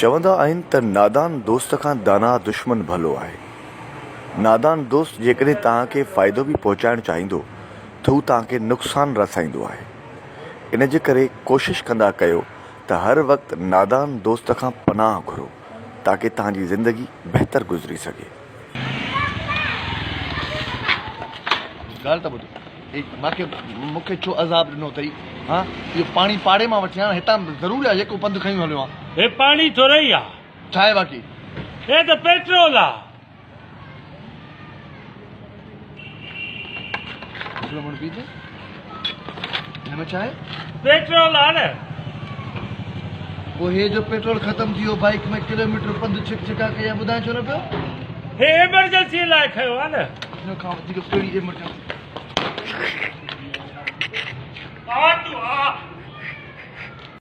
चवंदा आहिनि त नादान दोस्त खां दाना दुश्मन भलो आहे। नादान दोस्त जेकॾहिं तव्हांखे फ़ाइदो बि पहुचाइणु चाहींदो त हू तव्हांखे नुक़सानु रसाईंदो आहे। इन जे करे कोशिशि कंदा कयो त हर वक़्तु नादान दोस्त खां पनाह घुरो ताकी तव्हांजी ज़िंदगी बहितर गुज़री सघे। ॻाल्हि त ॿुधो, मूंखे छो अज़ाब ॾिनो अथई? हा, इहो पाणी पाड़े मां वठी आहियां, हितां ज़रूरी आहे जेको पंधु खयूं हलियो आहे। हे पाणी थोरो ई आहे, छा आहे बाक़ी? हे त पेट्रोल आहे। हिन में छा आहे? पेट्रोल आहे न। पोइ हे जो पेट्रोल ख़तम थी वियो, बाइक में किलोमीटर पंधु छिक छिका कया, ॿुधाए छो न पियो? हे एमरजेंसी लाइ खयो आहे न। हिन खां वधीक कहिड़ी एमरजेंसी? आ